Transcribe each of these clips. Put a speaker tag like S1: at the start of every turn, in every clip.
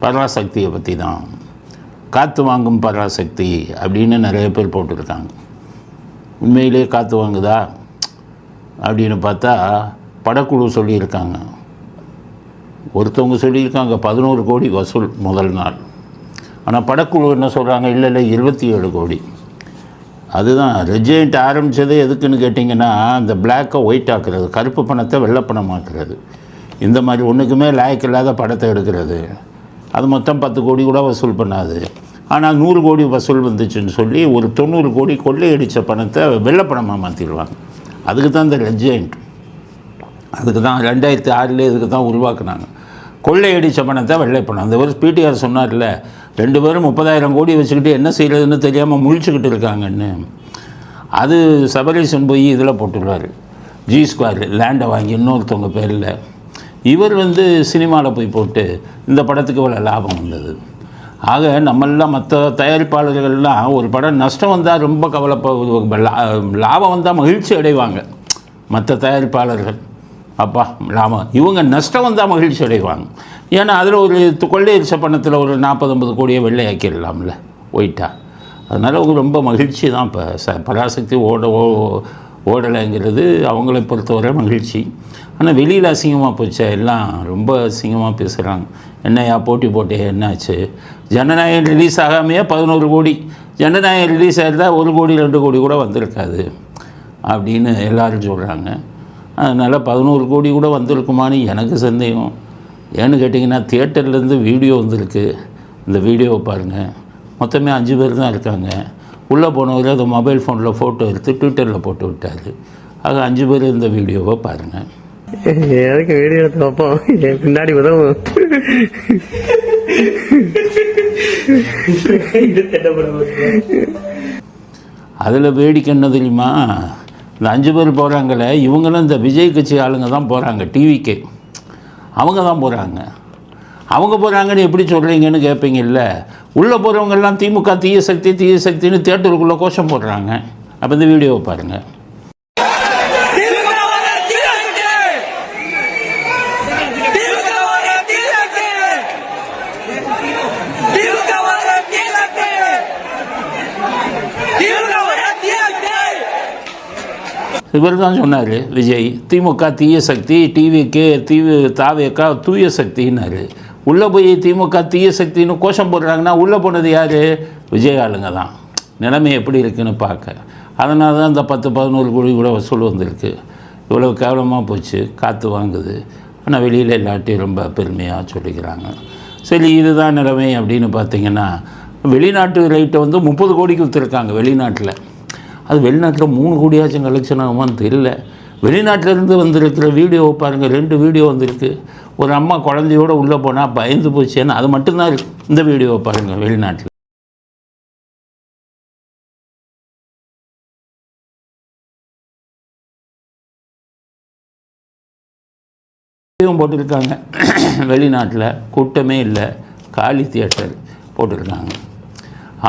S1: பராசக்தியை பற்றி தான். காற்று வாங்கும் பராசக்தி அப்படின்னு நிறைய பேர் போட்டிருக்காங்க. உண்மையிலே காற்று வாங்குதா அப்படின்னு பார்த்தா படக்குழு சொல்லியிருக்காங்க. ஒருத்தவங்க சொல்லியிருக்காங்க 11 கோடி வசூல் முதல் நாள். ஆனால் படக்குழு என்ன சொல்கிறாங்க, இல்லை 27 கோடி. அதுதான் ரெஜெண்ட் ஆரம்பித்தது எதுக்குன்னு கேட்டிங்கன்னா, அந்த பிளாக்கை ஒயிட் ஆக்குறது, கருப்பு பணத்தை வெள்ளை பணமாக்குறது, இந்த மாதிரி ஒன்றுக்குமே லாய்க்கு இல்லாத படத்தை எடுக்கிறது. அது மொத்தம் 10 கோடி கூட வசூல் பண்ணாது. ஆனால் 100 கோடி வசூல் வந்துச்சுன்னு சொல்லி ஒரு 90 கோடி கொள்ளையடித்த பணத்தை வெள்ளை பணமாக மாற்றிடுவாங்க. அதுக்கு தான் இந்த ரெஜெண்ட், அதுக்கு தான் 2006 இதுக்கு தான் உருவாக்குனாங்க. கொள்ளையடித்த பணத்தை வெள்ளை பணம். அந்த வருஷம் பிடிஆர் சொன்னார்ல, 2 பேரும் 30,000 கோடி வச்சுக்கிட்டு என்ன செய்கிறதுன்னு தெரியாமல் முழிச்சுக்கிட்டு இருக்காங்கன்னு. அது சபரீசன் போய் இதில் போட்டுருவார், G2 லேண்டை வாங்கி இன்னொருத்தவங்க பேரில். இவர் சினிமாவில் போய் போட்டு இந்த படத்துக்கு இவ்வளோ லாபம் வந்தது. ஆக நம்மெல்லாம் மற்ற தயாரிப்பாளர்கள்லாம் ஒரு படம் நஷ்டம் வந்தால் ரொம்ப லாபம் வந்தால் மகிழ்ச்சி அடைவாங்க. மற்ற தயாரிப்பாளர்கள் அப்பா லாபம், இவங்க நஷ்டம் வந்தால் மகிழ்ச்சி அடைவாங்க. ஏன்னா அதில் ஒரு கொள்ளையடிச்ச பணத்தில் ஒரு 40-50 கோடியை வெள்ளையாக்கிடலாம்ல ஒயிட்டா. அதனால் அவங்க ரொம்ப மகிழ்ச்சி தான். இப்போ பராசக்தி ஓடலைங்கிறது அவங்களை பொறுத்தவரை மகிழ்ச்சி. ஆனால் வெளியில் அசிங்கமாக போச்சு, எல்லாம் ரொம்ப அசிங்கமாக பேசுகிறாங்க. என்னையா போட்டே என்னாச்சு, ஜனநாயகம் ரிலீஸ் ஆகாமையே 11 கோடி, ஜனநாயகம் ரிலீஸ் ஆகிருந்தால் 1 கோடி 2 கோடி கூட வந்திருக்காது அப்படின்னு எல்லோரும் சொல்கிறாங்க. அதனால் 11 கோடி கூட வந்திருக்குமான்னு எனக்கு சந்தேகம். ஏன்னு கேட்டிங்கன்னா, தியேட்டர்லேருந்து வீடியோ வந்திருக்கு. இந்த வீடியோவை பாருங்கள். மொத்தமே 5 பேர் தான் இருக்காங்க. உள்ளே போனவர் அதை மொபைல் ஃபோனில் ஃபோட்டோ எடுத்து ட்விட்டரில் போட்டு விட்டார். ஆக 5 பேர் இந்த வீடியோவை பாருங்கள்.
S2: எனக்கு வீடியோ எடுத்து பார்ப்போம், பின்னாடி உதவும்.
S1: அதில் வேடிக்கை என்ன தெரியுமா, இந்த 5 பேர் போகிறாங்களே, இவங்களும் இந்த விஜய் கட்சி ஆளுங்க தான் போகிறாங்க. டிவிக்கு அவங்க தான் போகிறாங்க. அவங்க போகிறாங்கன்னு எப்படி சொல்கிறீங்கன்னு கேட்பீங்கல்ல. உள்ளே போகிறவங்கெல்லாம் திமுக தீய சக்தின்னு தியேட்டருக்குள்ளே கோஷம் போடுறாங்க. அப்போ இந்த வீடியோவை பாருங்கள். இவர் தான் சொன்னார் விஜய், திமுக தீய சக்தி, டிவிக்கு தாவேக்கா தூய சக்தின்னாரு. உள்ளே போய் திமுக தீய சக்தின்னு கோஷம் போடுறாங்கன்னா உள்ளே போனது யார்? விஜய் ஆளுங்க தான். நிலைமை எப்படி இருக்குன்னு பார்க்க. அதனால தான் இந்த 10-11 கோடி கூட வசூல் வந்திருக்கு. இவ்வளோ கேவலமாக போச்சு, காற்று வாங்குது. ஆனால் வெளியில் எல்லாட்டையும் ரொம்ப பெருமையாக சொல்லிக்கிறாங்க. சரி, இதுதான் நிலைமை அப்படின்னு பார்த்தீங்கன்னா, வெளிநாட்டு ரைட்டை 30 கோடிக்கு விற்றுருக்காங்க வெளிநாட்டில். அது வெளிநாட்டில் 3 கோடியாச்சும் கலெக்ஷன் ஆகுமான்னு தெரியல. வெளிநாட்டிலேருந்து வந்திருக்கிற வீடியோவை பாருங்கள். 2 வீடியோ வந்திருக்கு. ஒரு அம்மா குழந்தையோடு உள்ளே போனால் பயந்து போச்சேன்னு அது மட்டும்தான் இருக்குது. இந்த வீடியோவை பாருங்கள். வெளிநாட்டில் போட்டிருக்காங்க. வெளிநாட்டில் கூட்டமே இல்லை, காலி தியேட்டர் போட்டிருக்காங்க.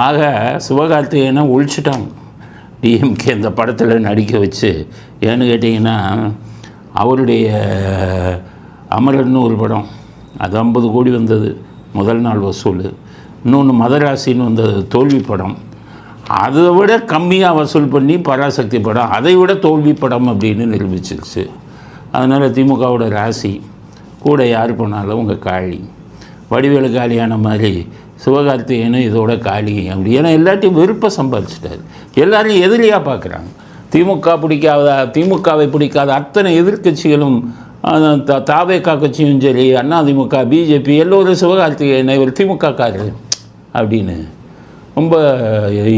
S1: ஆக சிவகார்த்திகேயனை ஒழிச்சிட்டாங்க டிஎம்கே இந்த படத்தில் நடிக்க வச்சு. ஏன்னு கேட்டிங்கன்னா, அவருடைய அமரன்னு ஒரு படம், அது 50 கோடி வந்தது முதல் நாள் வசூல். இன்னொன்று மதராசின்னு வந்தது தோல்வி படம், அதை விட கம்மியாக வசூல் பண்ணி பராசக்தி படம் அதை விட தோல்வி படம் அப்படின்னு நிரூபிச்சிருச்சு. அதனால் திமுகவோட ராசி கூட யார் போனாலும் உங்கள் காளி. வடிவேலு காலியான மாதிரி சிவகார்த்திகேயனும் இதோட காலி அப்படி. ஏன்னா எல்லாத்தையும் வெறுப்பை சம்பாதிச்சிட்டார். எல்லாரையும் எதிரியாக பார்க்குறாங்க. திமுகவை பிடிக்காத அத்தனை எதிர்கட்சிகளும், தாவேகா கட்சியும் சரி, அதிமுக, பிஜேபி எல்லோரும் சிவகார்த்திகேயனை ஒரு திமுகக்காரர் அப்படின்னு ரொம்ப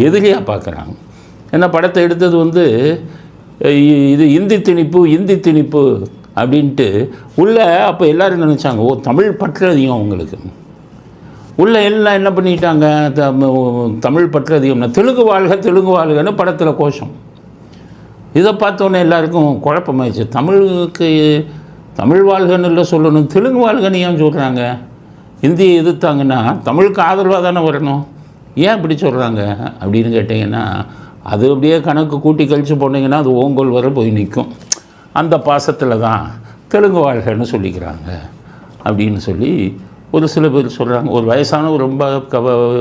S1: எதிரியாக பார்க்குறாங்க. ஏன்னா படத்தை எடுத்தது இது இந்தி திணிப்பு அப்படின்ட்டு உள்ளே. அப்போ எல்லோரும் நினச்சாங்க, ஓ தமிழ் பற்று அதிகம் அவங்களுக்கு. உள்ளே எல்லாம் என்ன பண்ணிட்டாங்க, தமிழ் பற்று அதிகம்னா தெலுங்கு வாழ்கன்னு படத்தில் கோஷம். இதை பார்த்தோன்னே எல்லாருக்கும் குழப்பமாயிடுச்சு. தமிழ் வாழ்கன்னு இல்லை சொல்லணும், தெலுங்கு வாழ்கன்னு ஏன் சொல்கிறாங்க? இந்தியை எதிர்த்தாங்கன்னா தமிழுக்கு ஆதரவாக தானே வரணும், ஏன் இப்படி சொல்கிறாங்க அப்படின்னு கேட்டிங்கன்னா, அது அப்படியே கணக்கு கூட்டி கழித்து போனீங்கன்னா அது ஓங்கோல் வர போய் நிற்கும். அந்த பாசத்தில் தான் தெலுங்கு வாழ்கன்னு சொல்லிக்கிறாங்க அப்படின்னு சொல்லி ஒரு சில பேர் சொல்கிறாங்க. ஒரு வயசானவர் ரொம்ப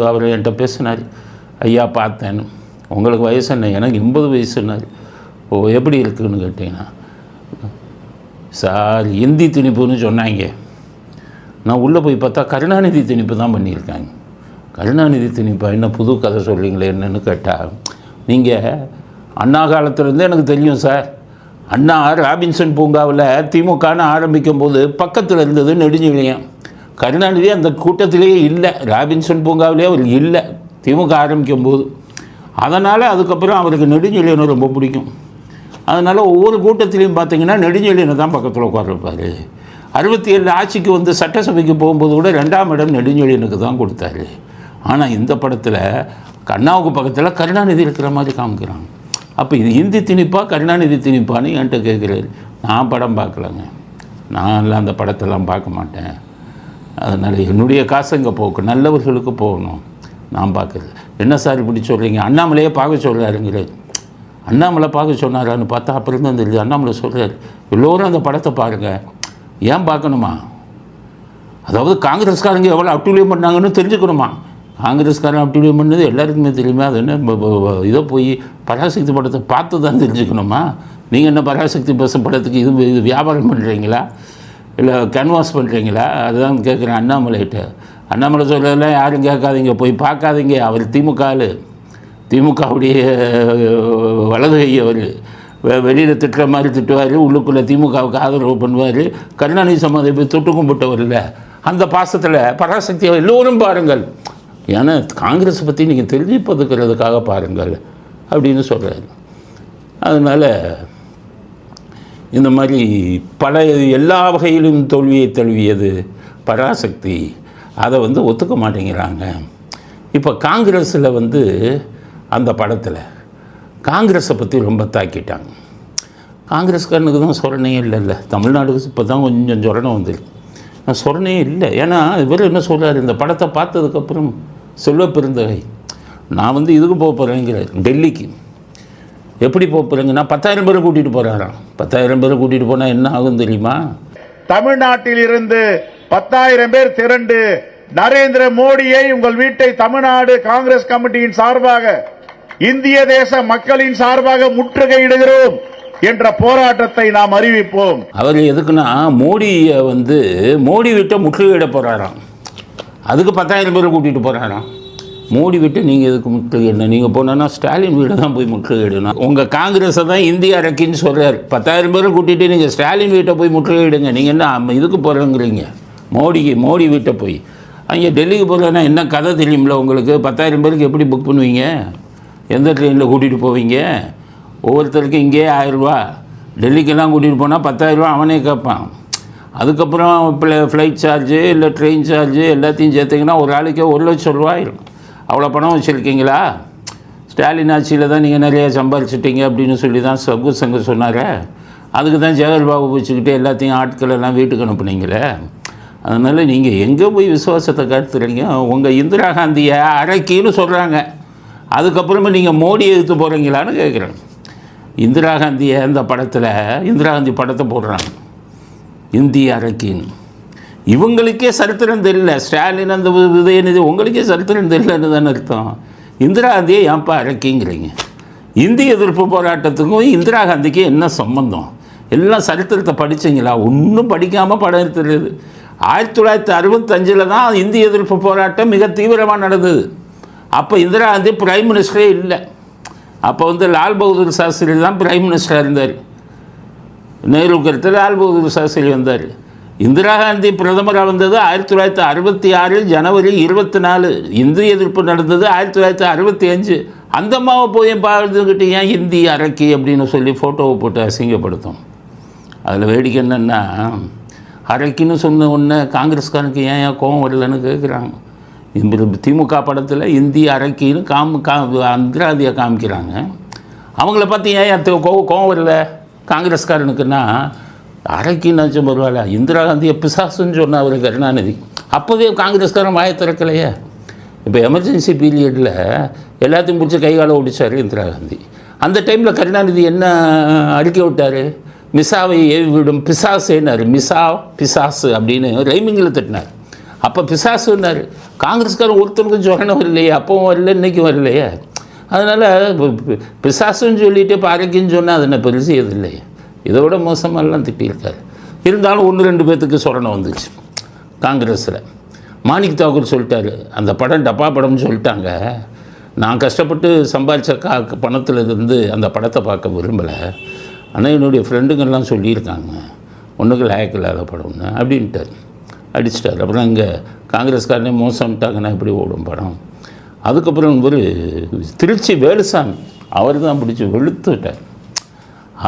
S1: அவர் என்கிட்ட பேசினார், ஐயா பார்த்தேன்னு. உங்களுக்கு வயசு என்ன? எனக்கு 80 வயசுன்னாரு. ஓ, எப்படி இருக்குதுன்னு கேட்டிங்கன்னா, சார் இந்தி திணிப்புன்னு சொன்னாங்க. நான் உள்ளே போய் பார்த்தா கருணாநிதி திணிப்பு தான் பண்ணியிருக்காங்க. கருணாநிதி திணிப்பா? என்ன புது கதை சொல்கிறீங்களே என்னன்னு கேட்டால், நீங்கள் அண்ணா காலத்துலேருந்தே எனக்கு தெரியும் சார். அண்ணா ராபின்சன் பூங்காவில் திமுகன்னு ஆரம்பிக்கும் போது பக்கத்தில் இருந்தது நெடுஞ்செழியன். கருணாநிதி அந்த கூட்டத்திலேயே இல்லை, ராபின்சன் பூங்காவிலே அவர் இல்லை திமுக ஆரம்பிக்கும் போது. அதனால் அதுக்கப்புறம் அவருக்கு நெடுஞ்செழியனை ரொம்ப பிடிக்கும். அதனால் ஒவ்வொரு கூட்டத்திலையும் பார்த்தீங்கன்னா நெடுஞ்செழியனை தான் பக்கத்தில் உட்கார்ப்பார். 67 ஆட்சிக்கு வந்து சட்டசபைக்கு போகும்போது கூட 2ஆம் இடம் நெடுஞ்செழியனுக்கு தான் கொடுத்தாரு. ஆனால் இந்த படத்தில் அண்ணாவுக்கு பக்கத்தில் கருணாநிதி இருக்கிற மாதிரி காமிக்கிறாங்க. அப்போ இது இந்தி திணிப்பா கருணாநிதி திணிப்பான்னு என்கிட்ட கேட்குறாரு. நான் படம் பார்க்கலங்க, நான் அந்த படத்தெல்லாம் பார்க்க மாட்டேன். அதனால் என்னுடைய காசு இங்கே போக்கு நல்லவர்களுக்கு போகணும், நான் பார்க்குறது. என்ன சார் இப்படி சொல்கிறீங்க? அண்ணாமலையே பார்க்க சொல்கிறாருங்கிறார். அண்ணாமலை பார்க்க சொன்னாரான்னு பார்த்தா அப்புறம் தான் தெரியுது அண்ணாமலை சொல்கிறார், எல்லோரும் அந்த படத்தை பாருங்கள். ஏன் பார்க்கணுமா? அதாவது காங்கிரஸ்காரங்க எவ்வளோ அட்டூழியம் பண்ணாங்கன்னு தெரிஞ்சுக்கணுமா? காங்கிரஸ்காரன் அட்டூழியம் பண்ணது எல்லாருக்குமே தெரியுமா? அது என்ன இதை போய் பராசக்தி படத்தை பார்த்து தான் தெரிஞ்சுக்கணுமா? நீங்கள் என்ன பராசக்தி படத்துக்கு இது வியாபாரம் பண்ணுறீங்களா, இல்லை கேன்வாஸ் பண்ணுறீங்களா? அதுதான் கேட்குறேன் அண்ணாமலைகிட்ட. அண்ணாமலை சொல்கிறதெல்லாம் யாரும் கேட்காதீங்க, போய் பார்க்காதீங்க. அவர் திமுகவுடைய வலது கை. அவர் வெளியில் திட்டுற மாதிரி திட்டுவார், உள்ளுக்குள்ளே திமுகவுக்கு ஆதரவு பண்ணுவார். கருணாநிதி சமாதி போய் தொட்டு கும்பிட்டவர் இல்லை. அந்த பாசத்தில் பராசக்தியை எல்லோரும் பாருங்கள், ஏன்னா காங்கிரஸை பற்றி நீங்கள் தெரிவிப்பதுக்கிறதுக்காக பாருங்கள் அப்படின்னு சொல்கிறாரு. அதனால் இந்த மாதிரி பல எல்லா வகையிலும் தோல்வியை தழுவியது பராசக்தி. அதை வந்து ஒத்துக்க மாட்டேங்கிறாங்க. இப்போ காங்கிரஸில் வந்து அந்த படத்தில் காங்கிரஸை பற்றி ரொம்ப தாக்கிட்டாங்க. காங்கிரஸ்காரனுக்கு தான் சொரணையே இல்லைல்ல. தமிழ்நாடுக்கு இப்போ தான் கொஞ்சம் சொரணை வந்துருக்கு. சொரணையே இல்லை. ஏன்னா இவர் என்ன சொல்கிறார், இந்த படத்தை பார்த்ததுக்கப்புறம் செல்வ பெருந்தகை நான் வந்து இதுக்கு போக போகிறேங்கிறார், டெல்லிக்கு. எப்படி போக போகிறேங்கன்னா 10,000 பேரை கூட்டிகிட்டு போகிறாராம். 10,000 பேரை கூட்டிகிட்டு போனால் என்ன ஆகும் தெரியுமா?
S3: தமிழ்நாட்டில் இருந்து 10,000 பேர் திரண்டு நரேந்திர மோடியை உங்கள் வீட்டை தமிழ்நாடு காங்கிரஸ் கமிட்டியின் சார்பாக இந்திய தேச மக்களின் சார்பாக முற்றுகையிடுகிறோம் என்ற போராட்டத்தை நாம் அறிவிப்போம்.
S1: அவர் எதுக்குன்னா மோடியை வந்து மோடி வீட்டை முற்றுகையிட போகிறாராம். அதுக்கு 10,000 பேரை கூட்டிகிட்டு போகிறாராம். மோடி விட்டு நீங்கள் எதுக்கு முற்றுகையிடணும்? நீங்கள் போனோன்னா ஸ்டாலின் வீடை தான் போய் முற்றுகையிடணும். உங்கள் காங்கிரஸை தான் இந்திய அரக்கின்னு சொல்கிறார். 10,000 பேரை கூட்டிகிட்டு நீங்கள் ஸ்டாலின் வீட்டை போய் முற்றுகையிடுங்க. நீங்கள் என்ன இதுக்கு போகிறேங்கிறீங்க? மோடி வீட்டை போய் அங்கே டெல்லிக்கு போகிறேன்னா என்ன கதை தெரியுமில்ல உங்களுக்கு? 10,000 பேருக்கு எப்படி புக் பண்ணுவீங்க? எந்த ட்ரெயினில் கூட்டிகிட்டு போவீங்க? ஒவ்வொருத்தருக்கும் இங்கேயே 1000 ரூபா, டெல்லிக்கெல்லாம் கூட்டிகிட்டு போனால் 10,000 ரூபா அவனே கேட்பான். அதுக்கப்புறம் ஃப்ளைட் சார்ஜு இல்லை ட்ரெயின் சார்ஜு எல்லாத்தையும் சேர்த்திங்கன்னா ஒரு ஆளுக்கே 1,00,000 ரூபா ஆயிடும். அவ்வளோ பணம் வச்சுருக்கீங்களா? ஸ்டாலின் ஆட்சியில் தான் நீங்கள் நிறையா சம்பாரிச்சிட்டிங்க அப்படின்னு சொல்லி தான் சங்கர் சொன்னார். அதுக்கு தான் ஜெகர் பாபு வச்சுக்கிட்டு எல்லாத்தையும் ஆட்கள் எல்லாம் வீட்டுக்கு அனுப்புனீங்களே. அதனால் நீங்கள் எங்கே போய் விசுவாசத்தை காட்டுறீங்க? உங்கள் இந்திரா காந்தியை அரைக்கின்னு சொல்கிறாங்க. அதுக்கப்புறமா நீங்கள் மோடியை எடுத்து போகிறீங்களான்னு கேட்குறேன். இந்திரா காந்தியை அந்த படத்தில் இந்திரா காந்தி படத்தை போடுறாங்க, இந்திய அரக்கின்னு. இவங்களுக்கே சரித்திரம் தெரியல. ஸ்டாலின் அந்த உதயநிதி உங்களுக்கே சரித்திரம் தெரியலன்னு தானே அர்த்தம். இந்திரா காந்தியை ஏன்ப்பா அரக்கிங்கிறீங்க? இந்திய எதிர்ப்பு போராட்டத்துக்கும் இந்திரா காந்திக்கு என்ன சம்பந்தம்? எல்லாம் சரித்திரத்தை படித்தீங்களா? ஒன்றும் படிக்காமல் படம் எடுத்துருது. 1965 தான் இந்திய எதிர்ப்பு போராட்டம் மிக தீவிரமாக நடந்தது. அப்போ இந்திரா காந்தி பிரைம் மினிஸ்டரே இல்லை. அப்போ வந்து லால் பகதூர் சாஸ்திரி தான் பிரைம் மினிஸ்டராக இருந்தார். நேருவுக்கு அடுத்து லால் பகதூர் சாஸ்திரி வந்தார். இந்திரா காந்தி பிரதமராக வந்தது 1966 ஜனவரி 24. இந்திய எதிர்ப்பு நடந்தது 1965. அந்த அம்மாவை போய் பார்த்துக்கிட்டு ஏன் இந்தி அரக்கி அப்படின்னு சொல்லி ஃபோட்டோவை போட்டு அசிங்கப்படுத்தும். அதில் வேடிக்கை என்னென்னா, அரக்கின்னு சொன்ன உடனே காங்கிரஸ்காரனுக்கு ஏன் கோபம் வரலன்னு கேட்குறாங்க. திமுக படத்தில் இந்தி அரக்கின்னு இந்திராந்தியை காமிக்கிறாங்க. அவங்கள பார்த்து ஏன் கோபம் வரல காங்கிரஸ்காரனுக்குன்னா? அரக்கின்னு பரவாயில்ல, இந்திரா காந்தியை பிசாசுன்னு சொன்னால் அவர் கருணாநிதி. அப்போவே காங்கிரஸ்காரன் வாயை திறக்கலையே. இப்போ எமர்ஜென்சி பீரியடில் எல்லாத்தையும் பிடிச்சி கைகால ஓடிச்சார் இந்திரா காந்தி. அந்த டைமில் கருணாநிதி என்ன அறிக்கை விட்டார்? மிசாவை ஏவி விடும் பிசாசேனார். மிசா பிசாசு அப்படின்னு ரைமிங்கில் திட்டினார். அப்போ பிசாசுன்னாரு. காங்கிரஸ்காரன் ஒருத்தனுக்கும் சொரணம் வரலையே, அப்பவும் வரல, இன்றைக்கும் வரலையே. அதனால் பிசாசுன்னு சொல்லிட்டு இப்போ அரைக்குன்னு சொன்னால் அது என்ன பெருசு எது இல்லையே. இதோட மோசமெல்லாம் திட்டியிருக்காரு. இருந்தாலும் 1-2 பேர்த்துக்கு சொரணம் வந்துச்சு காங்கிரஸில். மாணிக் தாக்கூர் சொல்லிட்டாரு, அந்த படம் டப்பா படம்னு சொல்லிட்டாங்க, நான் கஷ்டப்பட்டு சம்பாதிச்ச பணத்தில் இருந்து அந்த படத்தை பார்க்க விரும்பலை, ஆனால் என்னுடைய ஃப்ரெண்டுங்கள்லாம் சொல்லியிருக்காங்க ஒன்றுக்கு லாயக்கு இல்லாத படம்னு அப்படின்ட்டார். அடிச்சிட்டார். அப்புறம் இங்கே காங்கிரஸ்காரனே மோசம்ட்டாங்கன்னா எப்படி ஓடும் படம். அதுக்கப்புறம் ஒரு திருச்சி வேலுசாமி அவர் தான் பிடிச்சி வெளுத்து விட்டார்.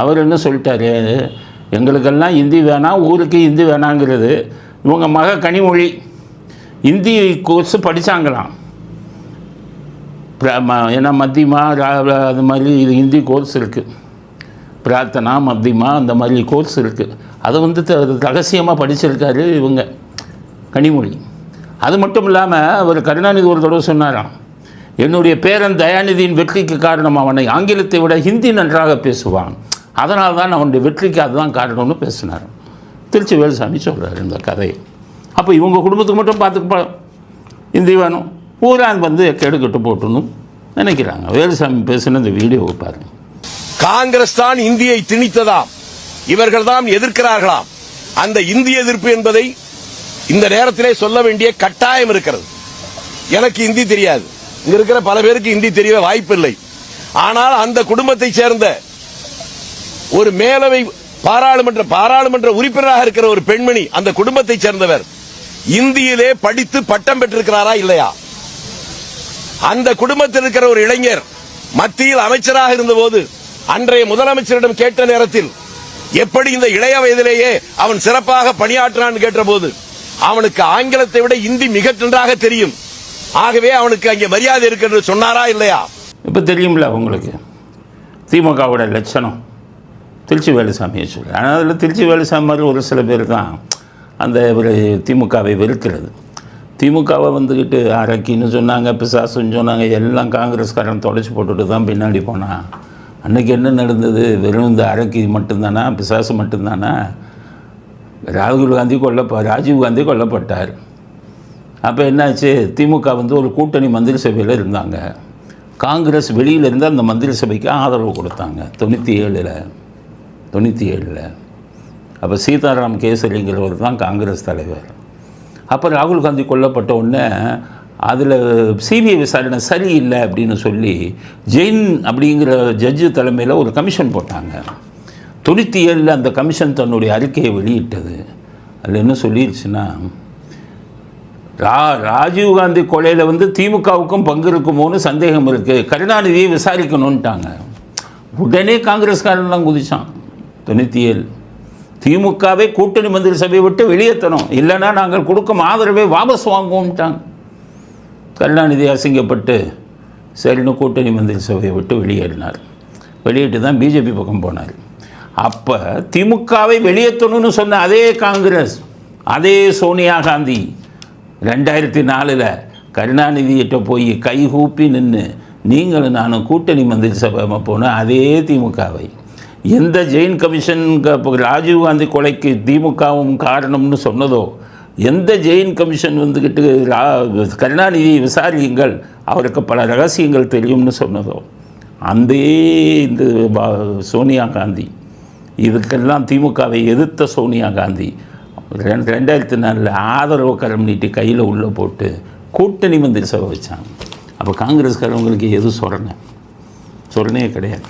S1: அவர் என்ன சொல்லிட்டாரு, எங்களுக்கெல்லாம் ஹிந்தி வேணாம், ஊருக்கு ஹிந்தி வேணாங்கிறது. இவங்க மக கனிமொழி ஹிந்தி கோர்ஸ் படித்தாங்களாம். ஏன்னா மத்தியமா அது மாதிரி இது ஹிந்தி கோர்ஸ் இருக்குது, பிரார்த்தனா மத்தியமா அந்த மாதிரி கோர்ஸ் இருக்குது. அதை வந்து ரகசியமாக படிச்சிருக்காரு இவங்க கனிமொழி. அது மட்டும் இல்லாமல் அவர் கருணாநிதி ஒரு தடவை சொன்னாராம், என்னுடைய பேரன் தயாநிதியின் வெற்றிக்கு காரணம் அவனை ஆங்கிலத்தை விட ஹிந்தி நன்றாக பேசுவான், அதனால் தான் அவனுடைய வெற்றிக்கு அதுதான் காரணம்னு பேசினார். திருச்சி வேலுசாமி சொல்கிறார் இந்த கதையை. அப்போ இவங்க குடும்பத்துக்கு மட்டும் பார்த்துக்க ஹிந்தி வேணும், ஊரான் வந்து கெடுக்கட்டு போட்டுணும் நினைக்கிறாங்க. வேலுசாமி பேசின இந்த வீடியோவை பாருங்க.
S4: காங்கிரஸ் தான் இந்தியை திணித்ததாம், இவர்கள் தான் எதிர்க்கிறார்களாம். அந்த இந்திய எதிர்ப்பு என்பதை இந்த நேரத்திலே சொல்ல வேண்டிய கட்டாயம் இருக்கிறது. எனக்கு ஹிந்தி தெரியாது, இங்க இருக்கிற பல பேருக்கு ஹிந்தி தெரிய வாய்ப்பில்லை. ஆனால் அந்த குடும்பத்தை சேர்ந்த ஒரு மேலவை பாராளுமன்ற உறுப்பினராக இருக்கிற ஒரு பெண்மணி, அந்த குடும்பத்தை சேர்ந்தவர் இந்தியிலே படித்து பட்டம் பெற்றிருக்கிறாரா இல்லையா? அந்த குடும்பத்தில் இருக்கிற ஒரு இளைஞர் மத்தியில் அமைச்சராக இருந்தபோது அன்றைய முதலமைச்சரிடம் கேட்ட நேரத்தில் எப்படி இந்த இளைய வயதிலேயே அவன் சிறப்பாக பணியாற்றான் கேட்டபோது அவனுக்கு ஆங்கிலத்தை விட இந்தி மிக நன்றாக தெரியும், ஆகவே அவனுக்கு அங்கே மரியாதை இருக்கிறது சொன்னாரா இல்லையா?
S1: இப்போ தெரியும்ல உங்களுக்கு திமுகவோட லட்சணம். திருச்சி வேலுசாமியை சொல்லு. ஆனால் அதில் திருச்சி வேலுசாமி மாதிரி ஒரு சில பேர் தான் அந்த ஒரு திமுகவை வெறுக்கிறது. திமுகவை வந்துக்கிட்டு அரக்கின்னு சொன்னாங்க, பிசாசுன்னு சொன்னாங்க, எல்லாம் காங்கிரஸ்காரன் தொடச்சி போட்டுட்டு தான் பின்னாடி போனான். அன்றைக்கி என்ன நடந்தது? வெறும் இந்த அரக்கி மட்டும்தானா, பிசாசு மட்டும்தானா? ராகுல் காந்தி ராஜீவ் காந்தி கொல்லப்பட்டார். அப்போ என்னாச்சு? திமுக வந்து ஒரு கூட்டணி மந்திரி சபையில் இருந்தாங்க. காங்கிரஸ் வெளியிலேருந்து அந்த மந்திரி சபைக்கு ஆதரவு கொடுத்தாங்க 97. அப்போ சீதாராம் கேசரிங்கிறவர் தான் காங்கிரஸ் தலைவர். அப்போ ராகுல் காந்தி கொல்லப்பட்ட உடனே அதில் சிபிஐ விசாரணை சரியில்லை அப்படின்னு சொல்லி ஜெயின் அப்படிங்கிற ஜட்ஜு தலைமையில் ஒரு கமிஷன் போட்டாங்க. 97 அந்த கமிஷன் தன்னுடைய அறிக்கையை வெளியிட்டது. அதில் என்ன சொல்லிடுச்சுன்னா, ராஜீவ்காந்தி கொலையில் வந்து திமுகவுக்கும் பங்கு இருக்குமோன்னு சந்தேகம் இருக்குது, கருணாநிதியை விசாரிக்கணுன்ட்டாங்க. உடனே காங்கிரஸ்காரன் குதிச்சான். 97 திமுகவை கூட்டணி மந்திரி சபையை விட்டு வெளியேற்றணும், இல்லைன்னா நாங்கள் கொடுக்கும் ஆதரவை வாபஸ் வாங்குவோம்ட்டாங்க. கருணாநிதி அசிங்கப்பட்டு சரின்னு கூட்டணி மந்திரி சபையை விட்டு வெளியேறினார். வெளியிட்டு தான் பிஜேபி பக்கம் போனார். அப்போ திமுகவை வெளியேற்றணும்னு சொன்ன அதே காங்கிரஸ், அதே சோனியா காந்தி 2004 கருணாநிதியிட்ட போய் கைகூப்பி நின்று நீங்களும் நானும் கூட்டணி மந்திரி சபை போன அதே திமுகவை, எந்த ஜெயின் கமிஷன் ராஜீவ்காந்தி கொலைக்கு திமுகவும் காரணம்னு சொன்னதோ, எந்த ஜெயின் கமிஷன் வந்துக்கிட்டு கருணாநிதியை விசாரியுங்கள், அவருக்கு பல ரகசியங்கள் தெரியும்னு சொன்னதோ, அந்த இந்த சோனியா காந்தி, இதுக்கெல்லாம் திமுகவை எதிர்த்த சோனியா காந்தி 2004 ஆதரவு கரம் நீட்டி கையில் உள்ளே போட்டு கூட்டணி மந்திரி சபை வச்சாங்க. அப்போ காங்கிரஸ்காரவங்களுக்கு எது சொரணே கிடையாது.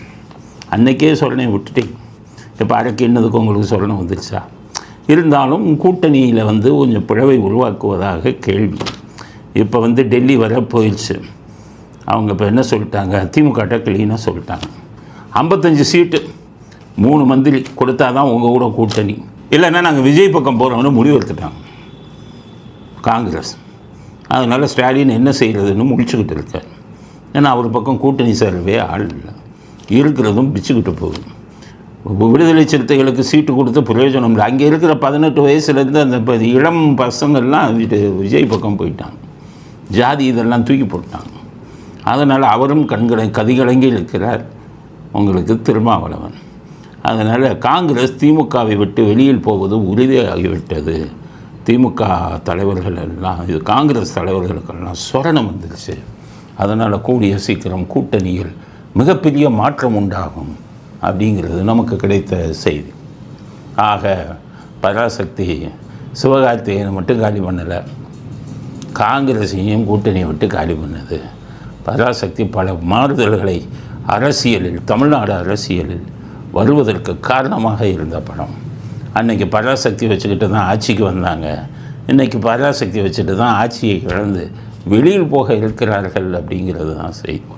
S1: அன்றைக்கே சொரணை விட்டுட்டீங்க. இப்போ அரைக்கு என்னதுக்கு உங்களுக்கு சொரணம் வந்துருச்சா? இருந்தாலும் கூட்டணியில் வந்து கொஞ்சம் பிளவை உருவாக்குவதாக கேள்வி. இப்போ வந்து டெல்லி வர போயிடுச்சு. அவங்க இப்போ என்ன சொல்லிட்டாங்க, திமுகட்ட கிளீனாக சொல்லிட்டாங்க, 55 சீட்டு 3 மந்திரி கொடுத்தா தான் உங்கள் கூட கூட்டணி, இல்லைன்னா நாங்கள் விஜய் பக்கம் போகிறோம்னு முடிவு எடுத்துட்டாங்க காங்கிரஸ். அதனால் ஸ்டாலின் என்ன செய்கிறதுன்னு முடிச்சுக்கிட்டு இருக்கார். ஏன்னா அவர் பக்கம் கூட்டணி சேரவே ஆள் இல்லை, இருக்கிறதும் பிச்சுக்கிட்டு போகுது. விடுதலை சிறுத்தைகளுக்கு சீட்டு கொடுத்து பிரயோஜனம் இல்லை. அங்கே இருக்கிற 18 வயசுலேருந்து அந்த இளம் பசங்கள்லாம் விஜய் பக்கம் போயிட்டாங்க. ஜாதி இதெல்லாம் தூக்கி போட்டாங்க. அதனால் அவரும் கதிகலங்கி இருக்கிறார் உங்களுக்கு திருமாவளவன். அதனால் காங்கிரஸ் திமுகவை விட்டு வெளியில் போவது உறுதியாகிவிட்டது. திமுக தலைவர்கள் எல்லாம், இது காங்கிரஸ் தலைவர்களுக்கெல்லாம் சொரணம் வந்துருச்சு. அதனால் கூடிய சீக்கிரம் கூட்டணியில் மிகப்பெரிய மாற்றம் உண்டாகும் அப்படிங்கிறது நமக்கு கிடைத்த செய்தி. ஆக பராசக்தி சிவகார்த்திகேயனை மட்டும் காலி பண்ணலை, காங்கிரஸையும் கூட்டணியை விட்டு காலி பண்ணது. பராசக்தி பல மாறுதல்களை அரசியலில், தமிழ்நாடு அரசியலில் வருவதற்கு காரணமாக இருந்த படம். அன்றைக்கி பராசக்தி வச்சுக்கிட்டு தான் ஆட்சிக்கு வந்தாங்க, இன்றைக்கி பராசக்தி வச்சுட்டு தான் ஆட்சியை இழந்து வெளியில் போக இருக்கிறார்கள் அப்படிங்கிறது தான் செய்தி.